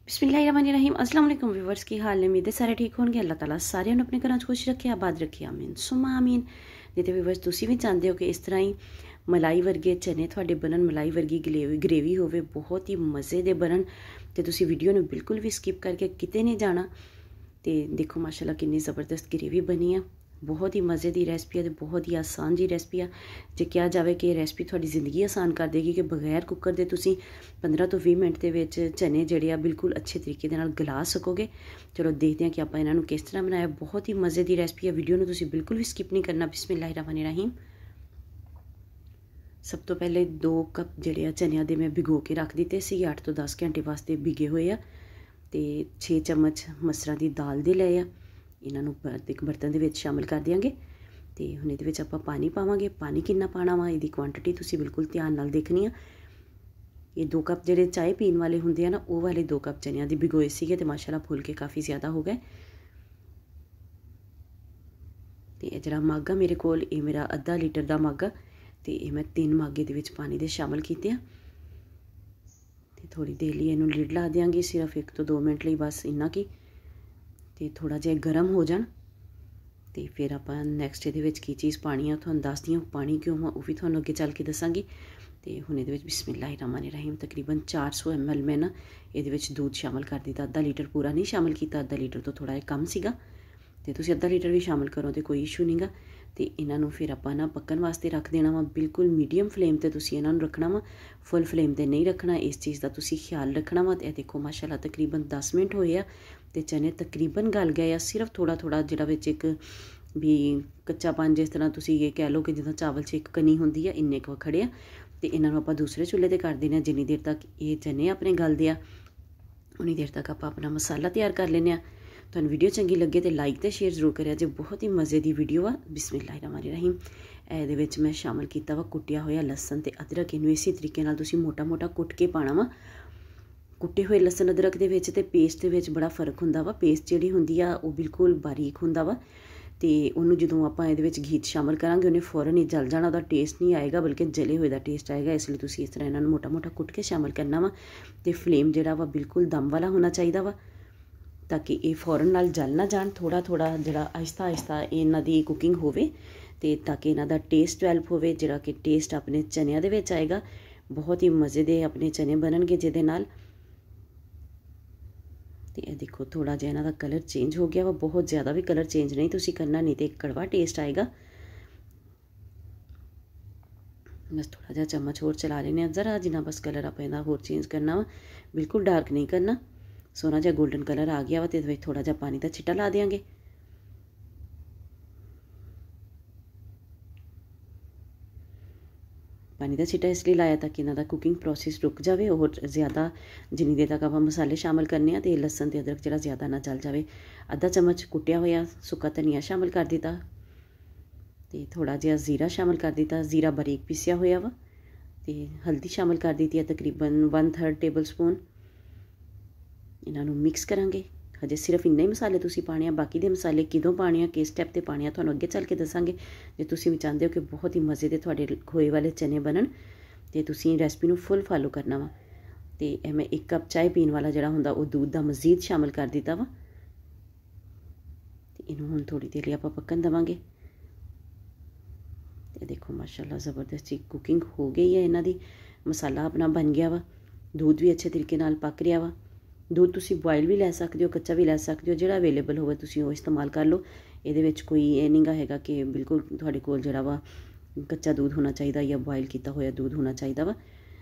बिस्मिल्लाहिर्रहमानिर्रहीम अस्सलाम वालेकुम व्यूवर्स की हाल ने उम्मीद है ਸਾਰੇ ਠੀਕ ਹੋਣਗੇ। ਅੱਲਾਹ ਤਾਲਾ ਸਾਰਿਆਂ ਨੂੰ ਆਪਣੇ ਘਰਾਂ 'ਚ ਖੁਸ਼ ਰੱਖੇ, ਆਬਾਦ ਰੱਖੇ, ਆਮੀਨ ਸੁਮਾ ਆਮੀਨ। ਤੇ ਵੀਵਰਸ ਤੁਸੀਂ ਵੀ ਚਾਹੁੰਦੇ ਹੋ ਕਿ ਇਸ ਤਰ੍ਹਾਂ ਹੀ ਮਲਾਈ ਵਰਗੇ ਚਨੇ ਤੁਹਾਡੇ ਬਣਨ, ਮਲਾਈ ਵਰਗੀ ਗ੍ਰੇਵੀ ਹੋਵੇ, ਬਹੁਤ ਹੀ ਮਜ਼ੇ ਦੇ ਬਣਨ, ਤੇ ਤੁਸੀਂ ਵੀਡੀਓ ਨੂੰ ਬਿਲਕੁਲ ਵੀ ਸਕਿਪ ਕਰਕੇ ਕਿਤੇ ਨਹੀਂ ਜਾਣਾ। ਤੇ ਦੇਖੋ ਮਾਸ਼ਾਅੱਲਾ ਕਿੰਨੀ ਜ਼ਬਰਦਸਤ ਗ੍ਰੇਵੀ ਬਣੀ ਆ। बहुत ही मज़े की रेसिपी है, बहुत ही आसान जी रेसिपी है। जो कहा जाए कि रेसिपी थोड़ी ज़िंदगी आसान कर देगी कि बगैर कुकर के तुसी 15 तो 20 मिनट के चने जोड़े बिल्कुल अच्छे तरीके गला सकोगे। चलो देखते हैं कि आप इन्हों किस तरह बनाया। बहुत ही मज़े की रेसिपी है, वीडियो में तुसी बिल्कुल भी स्किप नहीं करना। बिस्मिल्लाहिर्रहमानिर्रहीम। सब तो पहले 2 कप जोड़े चनिया के मैं भिगो के रख दिते सी, 8 तो 10 घंटे वास्ते भिगे हुए आ। तो 6 चम्मच मसरां की दाल दे लए आ। इन्हों एक बर्तन के शामिल कर देंगे। तो हम ये आप पानी पावे। पानी कितना पाना वा, इसकी क्वांटिटी तुसी बिल्कुल ध्यान नाल देखनी है। ये 2 कप जोड़े चाय पीने वाले होंगे ना, वो वाले 2 कप चनिया की भिगोए थे, तो माशाअल्लाह फुल के काफ़ी ज़्यादा हो गए। तो जरा मग आ मेरे को, ये मेरा आधा लीटर का मग आ। तो ये मैं 3 मग ये पानी के शामिल किए। थोड़ी देर लिए इनू लिड ला देंगे, सिर्फ 1 तो 2 मिनट लिए, बस इन्ना की। तो थोड़ा जिहा गर्म हो जान तो फिर आप नैक्सट ये की चीज़ पानी है थोड़ा दस दी। पानी क्यों है वह भी थोड़ा अगे चल के दसांगी। तो हुण ये बिस्मिल्लाहिर्रहमानिर्रहीम तकरीबन 400 ml मैं ना ये दूध शामिल कर दिता। आधा लीटर पूरा नहीं शामिल किया, आधा लीटर तो थोड़ा जिहा कम सीगा। तो तुसीं आधा लीटर भी शामिल करो तो कोई इशू नहीं गा। तो इन्हों फिर आप ना पकन वास्ते रख देना वा। बिल्कुल मीडियम फ्लेम पर तुसीं इन्हों रखना वा, फुल फ्लेम पर नहीं रखना। इस चीज़ का तुसीं ख्याल रखना वा। तो देखो माशाअल्लाह तकरीबन 10 मिनट होए आ ते चने तकरीबन गल गए। सिर्फ थोड़ा थोड़ा जिहड़ा विच एक भी कच्चापन, जिस तरह तुसीं ये कह लो कि जिद्दां चावल 'च एक कनी हुंदी है, इन्ने क खड़े आ। तो इन्हां नूं आपां दूसरे चुल्हे ते कर देने। जिन्नी देर तक ये चने अपने गलदे आ उन्नी देर तक आप अपना मसाला तैयार कर लेने। तुहानूं वीडियो चंगी लगे तो लाइक तो शेयर जरूर करिया जे। बहुत ही मज़े की वीडियो आ। बिस्मिल्लाहिर्रहमानिर्रहीम। ਇਹਦੇ ਵਿੱਚ मैं शामिल किया वा कुटिया होया लसन ते अदरक। इनू इसी तरीके नाल तुसीं मोटा मोटा कुट के पाना वा। कुटे हुए लसन अदरक दे विच ते पेस्ट दे विच बड़ा फर्क हुंदा वा। पेस्ट जिहड़ी हुंदी आ वो बिल्कुल बारीक हुंदा वा। तो उन्होंने जो आप घी शामिल करांगे उन्हें फौरन ही जल जाना, उसका टेस्ट नहीं आएगा बल्कि जले हुए का टेस्ट आएगा। इसलिए तुसीं इस तरह इन्होंने मोटा मोटा कुट के शामिल करना वा। तो फ्लेम जिहड़ा वा बिल्कुल दम वाला होना चाहिए वा, ताकि ये फौरन नाल जल ना जान। थोड़ा थोड़ा जिहड़ा आहिस्ता आहिस्ता इन्हां दी कुकिंग होवे ते ताकि इन्हां दा टेस्ट डेवलप होवे, जिहड़ा कि टेस्ट अपने चनिया दे विच आएगा। बहुत ही मज़े दे अपने चने बननगे जिहदे नाल। तो यह देखो थोड़ा जिहा इन्हां दा कलर चेंज हो गया वा। बहुत ज़्यादा भी कलर चेंज नहीं तुसीं करना, नहीं तो एक कड़वा टेस्ट आएगा। बस थोड़ा जिहा चम्मच होर चला लेने, ज़रा जिन्ना बस कलर आप इहदा होर चेंज करना वा। बिल्कुल डार्क नहीं करना। सोहना जिहा गोल्डन कलर आ गया वा। तो इहदे विच थोड़ा जिहा पानी का छिट्टा ला देंगे। पानी का छिट्टा इसलिए लाया ताकि इन्हां दा कुकिंग प्रोसेस रुक जाए। और ज़्यादा जिन्नी देर तक आप मसाले शामिल करने तो लसन ते अदरक जिहड़ा ज़्यादा ना जल जाए। आधा चम्मच कुटिया होया सुक्का धनिया शामिल कर दिता। तो थोड़ा जिहा जीरा शामिल कर दिता, जीरा बारीक पीसिया होया वा। तो हल्दी शामिल कर दी है तकरीबन 1/3 टेबल स्पून। इन्हों मिक्स करांगे। हजे सिर्फ इन्ने ही मसाले तुसीं पाने आ, बाकी दे मसाले किदों पाने आ, किस स्टैप ते पाने आ तुहानूं अगे चल के दसांगे। जे तुसीं भी चाहते हो कि बहुत ही मज़े दे तुहाडे खोए वाले चने बनन तो तुसीं रेसिपी नूं फुल फॉलो करना वा। तो मैं 1 कप चाय पीने वाला जिहड़ा हुंदा वो दूध दा मज़ीद शामिल कर दिता वा। तो इनू हुण थोड़ी देर लिए आपां पकन देवांगे। तो देखो माशाअल्लाह ज़बरदस्त जी कुकिंग हो गई है इन्हां दी। मसाला अपना बन गया वा, दूध भी अच्छे तरीके नाल पक रहा वा। दूध तुसीं बॉयल भी लै सकते हो, कच्चा भी लै सकते हो, जिहड़ा अवेलेबल होवे तुसीं वो इस्तेमाल कर लो। इहदे विच कोई ये नहीं गा हैगा कि बिल्कुल तुहाडे कोल जिहड़ा वा कच्चा दूध होना चाहिए या बॉयल किया होया दूध होना चाहिए वा।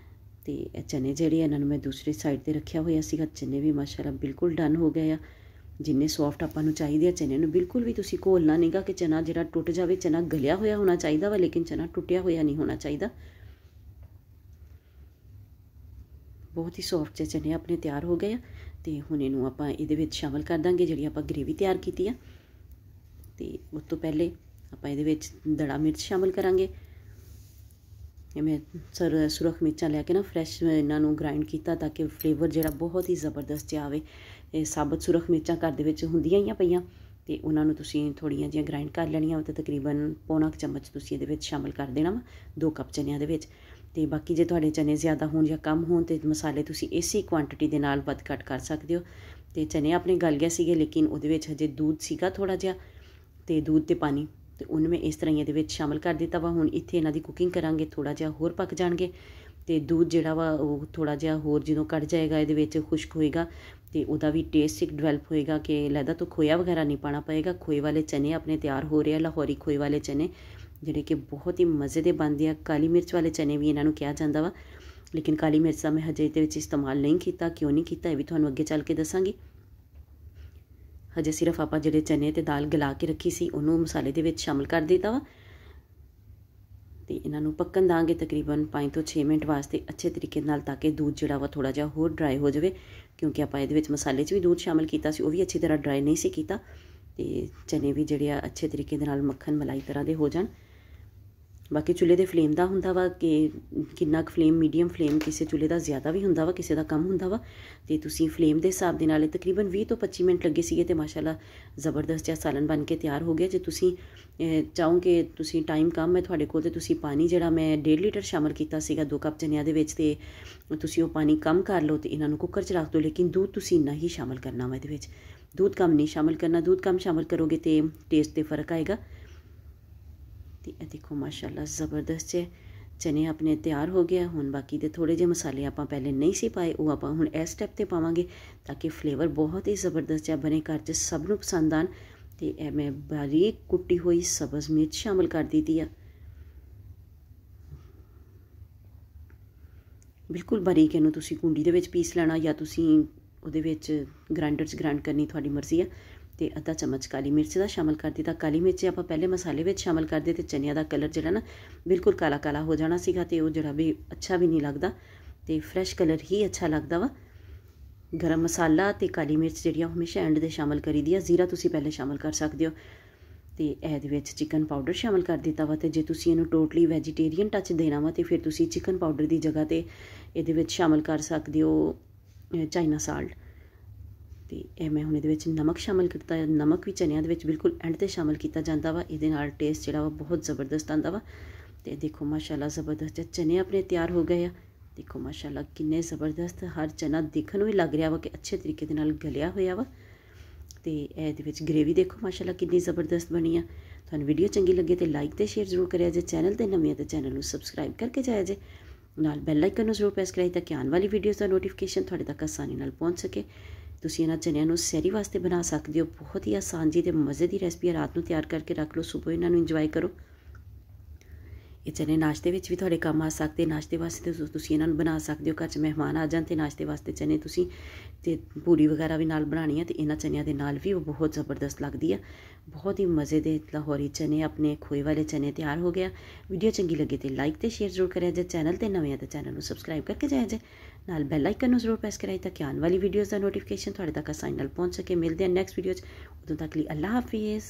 तो चने जिहड़े इन्हां नूं मैं दूसरी साइड ते रखिया होया सीगा। चने भी माशाअल्लाह बिल्कुल डन हो गए आ। जिन्ने सॉफ्ट आपां नूं चाहिए चने नूं बिल्कुल भी तुसीं घोलना नहीं गा कि चना जिहड़ा टुट जाए। चना गलिया होया होना चाहिए वा, लेकिन चना टुटिया होया नहीं होना चाहिए। बहुत ही सॉफ्ट से चने अपने तैयार हो गए। तो हुण इनू आपां इहदे विच शामिल कर दांगे जिहड़ी आपां ग्रेवी तैयार कीती आ। तो उस तो पहले आपां इहदे विच दड़ा मिर्च शामिल करांगे। मैं सुरख मिर्चां लैके ना फ्रैश इन्हां नूं ग्राइंड किया ताकि फ्लेवर जिहड़ा बहुत ही ज़बरदस्त जिहा आवे। साबत सुरख मिर्चां घर दे विच हुंदियां ही पईयां तो उन्होंने तुसीं थोड़ियां जिहियां ग्राइंड कर लैणियां। तो तकरीबन पौना चम्मच तुसीं इहदे विच शामिल कर देना वा 2 कप चनिया दे विच। ਤੇ ਬਾਕੀ ਜੇ ਤੁਹਾਡੇ ਚਨੇ ਜ਼ਿਆਦਾ ਹੋਣ ਜਾਂ ਕਮ ਹੋਣ ਤੇ ਮਸਾਲੇ ਤੁਸੀਂ ਇਸੇ ਕੁਆਂਟੀਟੀ ਦੇ ਨਾਲ ਵੱਧ ਘੱਟ ਕਰ ਸਕਦੇ ਹੋ। ਤੇ ਚਨੇ ਆਪਣੇ ਗਲ ਗਏ ਸੀਗੇ, ਲੇਕਿਨ ਉਹਦੇ ਵਿੱਚ ਹਜੇ ਦੁੱਧ ਸੀਗਾ ਥੋੜਾ ਜਿਹਾ, ਤੇ ਦੁੱਧ ਤੇ ਪਾਣੀ, ਤੇ ਉਹਨੂੰ ਮੈਂ ਇਸ ਤਰ੍ਹਾਂ ਹੀ ਇਹਦੇ ਵਿੱਚ ਸ਼ਾਮਲ ਕਰ ਦਿੱਤਾ ਵਾ। ਹੁਣ ਇੱਥੇ ਇਹਨਾਂ ਦੀ ਕੁਕਿੰਗ ਕਰਾਂਗੇ, ਥੋੜਾ ਜਿਹਾ ਹੋਰ ਪੱਕ ਜਾਣਗੇ ਤੇ ਦੁੱਧ ਜਿਹੜਾ ਵਾ ਉਹ ਥੋੜਾ ਜਿਹਾ ਹੋਰ ਜਦੋਂ ਕੱਢ ਜਾਏਗਾ, ਇਹਦੇ ਵਿੱਚ ਖੁਸ਼ਕ ਹੋਏਗਾ ਤੇ ਉਹਦਾ ਵੀ ਟੇਸਟ ਇੱਕ ਡਿਵੈਲਪ ਹੋਏਗਾ ਕਿ ਲੈਦਾ ਤੋਂ ਖੋਇਆ ਵਗੈਰਾ ਨਹੀਂ ਪਾਣਾ ਪਏਗਾ। ਖੋਏ ਵਾਲੇ ਚਨੇ ਆਪਣੇ ਤਿਆਰ ਹੋ ਰਹੇ ਆ, ਲਾਹੌਰੀ ਖੋਏ ਵਾਲੇ ਚਨੇ, ਜਿਹੜੇ ਕਿ ਬਹੁਤ ਹੀ ਮਜ਼ੇ ਦੇ ਬਣਦੇ ਆ। ਕਾਲੀ ਮਿਰਚ ਵਾਲੇ ਚਨੇ ਵੀ ਇਹਨਾਂ ਨੂੰ ਕਿਹਾ ਜਾਂਦਾ ਵਾ, ਲੇਕਿਨ ਕਾਲੀ ਮਿਰਚ ਦਾ ਮੈਂ ਹਜੇ ਇਹਦੇ ਵਿੱਚ ਇਸਤੇਮਾਲ ਨਹੀਂ ਕੀਤਾ। ਕਿਉਂ ਨਹੀਂ ਕੀਤਾ ਇਹ ਵੀ ਤੁਹਾਨੂੰ ਅੱਗੇ ਚੱਲ ਕੇ ਦੱਸਾਂਗੀ। ਹਜੇ ਸਿਰਫ ਆਪਾਂ ਜਿਹੜੇ ਚਨੇ ਤੇ ਦਾਲ ਗਲਾ ਕੇ ਰੱਖੀ ਸੀ ਉਹਨੂੰ ਮਸਾਲੇ ਦੇ ਵਿੱਚ ਸ਼ਾਮਲ ਕਰ ਦਿੱਤਾ ਵਾ ਤੇ ਇਹਨਾਂ ਨੂੰ ਪੱਕਣ ਦਾਂਗੇ ਤਕਰੀਬਨ 5 ਤੋਂ 6 ਮਿੰਟ ਵਾਸਤੇ ਅੱਛੇ ਤਰੀਕੇ ਨਾਲ, ਤਾਂ ਕਿ ਦੁੱਧ ਜਿਹੜਾ ਵਾ ਥੋੜਾ ਜਿਹਾ ਹੋਰ ਡਰਾਈ ਹੋ ਜਾਵੇ, ਕਿਉਂਕਿ ਆਪਾਂ ਇਹਦੇ ਵਿੱਚ ਮਸਾਲੇ 'ਚ ਵੀ ਦੁੱਧ ਸ਼ਾਮਲ ਕੀਤਾ ਸੀ, ਉਹ ਵੀ ਅੱਛੀ ਤਰ੍ਹਾਂ ਡਰਾਈ ਨਹੀਂ ਸੀ ਕੀਤਾ। ਤੇ ਚਨੇ ਵੀ ਜਿਹੜੇ ਆ ਅੱਛੇ ਤਰੀਕੇ ਦੇ ਨਾਲ ਮੱਖਣ ਮਲਾਈ ਤਰ੍ਹਾਂ ਦੇ ਹੋ ਜਾਣ। ਬਾਕੀ ਚੁੱਲ੍ਹੇ ਦੇ ਫਲੇਮ ਦਾ ਹੁੰਦਾ ਵਾ ਕਿ ਕਿੰਨਾ ਕੁ ਫਲੇਮ, ਮੀਡੀਅਮ ਫਲੇਮ, ਕਿਸੇ ਚੁੱਲ੍ਹੇ ਦਾ ਜ਼ਿਆਦਾ ਵੀ ਹੁੰਦਾ ਵਾ, ਕਿਸੇ ਦਾ ਕਮ ਹੁੰਦਾ ਵਾ, ਤੇ ਤੁਸੀਂ ਫਲੇਮ ਦੇ ਹਿਸਾਬ ਦੇ ਨਾਲ ਤਕਰੀਬਨ 20 ਤੋਂ 25 ਮਿੰਟ ਲੱਗੇ ਸੀਗੇ ਤੇ ਮਾਸ਼ਾਅੱਲਾ ਜ਼ਬਰਦਸਤ ਜਿਹਾ ਸਾਲਨ ਬਣ ਕੇ ਤਿਆਰ ਹੋ ਗਿਆ। ਜੇ ਤੁਸੀਂ ਚਾਹੋ ਕਿ ਤੁਸੀਂ ਟਾਈਮ ਕਮ ਹੈ ਤੁਹਾਡੇ ਕੋਲ, ਤੇ ਤੁਸੀਂ ਪਾਣੀ ਜਿਹੜਾ ਮੈਂ 1.5 ਲੀਟਰ ਸ਼ਾਮਲ ਕੀਤਾ ਸੀਗਾ 2 ਕੱਪ ਚਨਿਆਂ ਦੇ ਵਿੱਚ, ਤੇ ਤੁਸੀਂ ਉਹ ਪਾਣੀ ਕਮ ਕਰ ਲਓ ਤੇ ਇਹਨਾਂ ਨੂੰ ਕੁੱਕਰ 'ਚ ਰੱਖ ਦਿਓ। ਲੇਕਿਨ ਦੁੱਧ ਤੁਸੀਂ ਇੰਨਾ ਹੀ ਸ਼ਾਮਲ ਕਰਨਾ ਵਾ ਇਹਦੇ ਵਿੱਚ, ਦੁੱਧ ਕਮ ਨਹੀਂ ਸ਼ਾਮਲ ਕਰਨਾ। ਦੁੱਧ ਕਮ ਸ਼ਾਮਲ ਕਰੋਗੇ ਤੇ ਟੇਸਟ 'ਤੇ ਫ਼ਰਕ ਆਏਗਾ। ਤੇ ਇਹ ਦੇਖੋ ਮਾਸ਼ਾਅੱਲਾ ਜ਼ਬਰਦਸਤ ਜੇ ਚਨੇ ਆਪਣੇ ਤਿਆਰ ਹੋ ਗਿਆ। ਹੁਣ ਬਾਕੀ ਦੇ ਥੋੜ੍ਹੇ ਜਿਹੇ ਮਸਾਲੇ ਆਪਾਂ ਪਹਿਲੇ ਨਹੀਂ ਸੀ ਪਾਏ, ਉਹ ਆਪਾਂ ਹੁਣ ਇਸ ਸਟੈਪ 'ਤੇ ਪਾਵਾਂਗੇ ਤਾਂ ਕਿ ਫਲੇਵਰ ਬਹੁਤ ਹੀ ਜ਼ਬਰਦਸਤ ਜਿਹਾ ਬਣੇ, ਘਰ 'ਚ ਸਭ ਨੂੰ ਪਸੰਦ ਆਣ। ਤੇ ਇਹ ਮੈਂ ਬਾਰੀਕ ਕੁੱਟੀ ਹੋਈ ਸਬਜ਼ ਮਿਰਚ ਸ਼ਾਮਲ ਕਰ ਦਿੱਤੀ ਆ, ਬਿਲਕੁਲ ਬਾਰੀਕ। ਇਹਨੂੰ ਤੁਸੀਂ ਕੁੰਡੀ ਦੇ ਵਿੱਚ ਪੀਸ ਲੈਣਾ ਜਾਂ ਤੁਸੀਂ ਉਹਦੇ ਵਿੱਚ ਗ੍ਰਾਈਂਡਰ 'ਚ ਗ੍ਰਾਈਂਡ ਕਰਨੀ, ਤੁਹਾਡੀ ਮਰਜ਼ੀ ਆ। ਤੇ ਅੱਧਾ ਚਮਚ ਕਾਲੀ ਮਿਰਚ ਦਾ ਸ਼ਾਮਲ ਕਰ ਦਿੱਤਾ। ਕਾਲੀ ਮਿਰਚ ਆਪਾਂ ਪਹਿਲੇ ਮਸਾਲੇ ਵਿੱਚ ਸ਼ਾਮਲ ਕਰਦੇ ਤੇ ਚਨਿਆਂ ਦਾ ਕਲਰ ਜਿਹੜਾ ਨਾ ਬਿਲਕੁਲ ਕਾਲਾ ਕਾਲਾ ਹੋ ਜਾਣਾ ਸੀਗਾ, ਤੇ ਉਹ ਜਿਹੜਾ ਵੀ ਅੱਛਾ ਵੀ ਨਹੀਂ ਲੱਗਦਾ, ਤੇ ਫਰੈਸ਼ ਕਲਰ ਹੀ ਅੱਛਾ ਲੱਗਦਾ ਵਾ। ਗਰਮ ਮਸਾਲਾ ਤੇ ਕਾਲੀ ਮਿਰਚ ਜਿਹੜੀਆਂ ਹਮੇਸ਼ਾ ਐਂਡ ਦੇ ਸ਼ਾਮਲ ਕਰੀਦੀ ਆ। ਜ਼ੀਰਾ ਤੁਸੀਂ ਪਹਿਲੇ ਸ਼ਾਮਲ ਕਰ ਸਕਦੇ ਹੋ। ਤੇ ਇਹਦੇ ਵਿੱਚ ਚਿਕਨ ਪਾਊਡਰ ਸ਼ਾਮਲ ਕਰ ਦਿੱਤਾ ਵਾ। ਤੇ ਜੇ ਤੁਸੀਂ ਇਹਨੂੰ ਟੋਟਲੀ ਵੈਜੀਟੇਰੀਅਨ ਟੱਚ ਦੇਣਾ ਵਾ ਤੇ ਫਿਰ ਤੁਸੀਂ ਚਿਕਨ ਪਾਊਡਰ ਦੀ ਜਗ੍ਹਾ ਤੇ ਇਹਦੇ ਵਿੱਚ ਸ਼ਾਮਲ ਕਰ ਸਕਦੇ ਹੋ ਚਾਈਨਾ ਸਾਲਟ। ਤੇ ਇਹ ਮੈਂ ਹੁਣ ਇਹਦੇ ਵਿੱਚ ਨਮਕ ਸ਼ਾਮਲ ਕੀਤਾ। ਨਮਕ ਵੀ ਚਨਿਆਂ ਦੇ ਵਿੱਚ ਬਿਲਕੁਲ ਐਂਡ 'ਤੇ ਸ਼ਾਮਲ ਕੀਤਾ ਜਾਂਦਾ ਵਾ, ਇਹਦੇ ਨਾਲ ਟੇਸਟ ਜਿਹੜਾ ਵਾ ਬਹੁਤ ਜ਼ਬਰਦਸਤ ਆਉਂਦਾ ਵਾ। ਤੇ ਦੇਖੋ ਮਾਸ਼ਾਅੱਲਾ ਜ਼ਬਰਦਸਤ ਚਨੇ ਆਪਣੇ ਤਿਆਰ ਹੋ ਗਏ ਆ। ਦੇਖੋ ਮਾਸ਼ਾਅੱਲਾ ਕਿੰਨੇ ਜ਼ਬਰਦਸਤ, ਹਰ ਚਨਾ ਦੇਖਣ ਨੂੰ ਹੀ ਲੱਗ ਰਿਹਾ ਵਾ ਕਿ ਅੱਛੇ ਤਰੀਕੇ ਦੇ ਨਾਲ ਗਲਿਆ ਹੋਇਆ ਵਾ। ਤੇ ਇਹਦੇ ਵਿੱਚ ਗ੍ਰੇਵੀ ਦੇਖੋ ਮਾਸ਼ਾਅੱਲਾ ਕਿੰਨੀ ਜ਼ਬਰਦਸਤ ਬਣੀ ਆ। ਤੁਹਾਨੂੰ ਵੀਡੀਓ ਚੰਗੀ ਲੱਗੇ ਤੇ ਲਾਈਕ ਤੇ ਸ਼ੇਅਰ ਜ਼ਰੂਰ ਕਰਿਆ ਜੇ। ਚੈਨਲ 'ਤੇ ਨਵੇਂ ਆ ਤੇ ਚੈਨਲ ਨੂੰ ਸਬਸਕ੍ਰਾਈਬ ਕਰਕੇ ਜਾਇਆ ਜੇ, ਨਾਲ ਬੈਲ ਆਈਕਨ ਨੂੰ ਜ਼ਰੂਰ ਪ੍ਰੈਸ ਕਰਾਈ ਤਾਂ ਕਿ ਆਉਣ ਵਾਲੀ ਵੀਡੀਓਜ਼ ਦਾ ਨੋਟੀਫਿਕੇਸ਼ਨ ਤੁਹਾਡੇ ਤੱਕ ਆਸਾਨੀ ਨਾਲ ਪਹੁੰਚ ਸਕੇ। ਤੁਸੀਂ ਇਹਨਾਂ ਚਨਿਆਂ ਨੂੰ ਸੈਰੀ ਵਾਸਤੇ ਬਣਾ ਸਕਦੇ ਹੋ, ਬਹੁਤ ਹੀ ਆਸਾਨ ਜੀ ਤੇ ਮਜ਼ੇ ਦੀ ਰੈਸਪੀ ਹੈ। ਰਾਤ ਨੂੰ ਤਿਆਰ ਕਰਕੇ ਰੱਖ ਲਓ, ਸਵੇਰ ਇਹਨਾਂ ਨੂੰ ਇੰਜੋਏ ਕਰੋ। ਇਹ ਚਨੇ ਨਾਸ਼ਤੇ ਵਿੱਚ ਵੀ ਤੁਹਾਡੇ ਕੰਮ ਆ ਸਕਦੇ। ਨਾਸ਼ਤੇ ਵਾਸਤੇ ਤੁਸੀਂ ਇਹਨਾਂ ਨੂੰ ਬਣਾ ਸਕਦੇ ਹੋ। ਘਰ 'ਚ ਮਹਿਮਾਨ ਆ ਜਾਣ ਤੇ ਨਾਸ਼ਤੇ ਵਾਸਤੇ ਚਨੇ ਤੁਸੀਂ ਤੇ ਪੂੜੀ ਵਗੈਰਾ ਵੀ ਨਾਲ ਬਣਾਉਣੀ ਹੈ ਤੇ ਇਹਨਾਂ ਚਨਿਆਂ ਦੇ ਨਾਲ ਵੀ ਉਹ ਬਹੁਤ ਜ਼ਬਰਦਸਤ ਲੱਗਦੀ ਆ। ਬਹੁਤ ਹੀ ਮਜ਼ੇ ਦੇ ਲਾਹੌਰੀ ਚਨੇ, ਆਪਣੇ ਖੋਏ ਵਾਲੇ ਚਨੇ ਤਿਆਰ ਹੋ ਗਿਆ। ਵੀਡੀਓ ਚੰਗੀ ਲੱਗੇ ਤੇ ਲਾਈਕ ਤੇ ਸ਼ੇਅਰ ਜ਼ਰੂਰ ਕਰਿਆ ਜੇ। ਚੈਨਲ 'ਤੇ ਨਵੇਂ ਆ ਤਾਂ ਚੈਨਲ ਨੂੰ ਸਬਸਕ੍ਰਾਈਬ ਕਰਕੇ ਜਾਇਆ ਜੇ, ਨਾਲ ਬੈਲ ਆਈਕਨ ਨੂੰ ਜ਼ਰੂਰ ਪ੍ਰੈਸ ਕਰਾਈ ਤਾਂ ਕਿ ਆਉਣ ਵਾਲੀ ਵੀਡੀਓਜ਼ ਦਾ ਨੋਟੀਫਿਕੇਸ਼ਨ ਤੁਹਾਡੇ ਤੱਕ ਆਸਾਨੀ ਨਾਲ ਪਹੁੰਚ ਸਕੇ। ਮਿਲਦੇ ਹਾਂ ਨੈਕਸਟ ਵੀਡੀਓ 'ਚ, ਉਦੋਂ ਤੱਕ ਲਈ ਅੱਲਾ ਹਾਫਿਜ਼।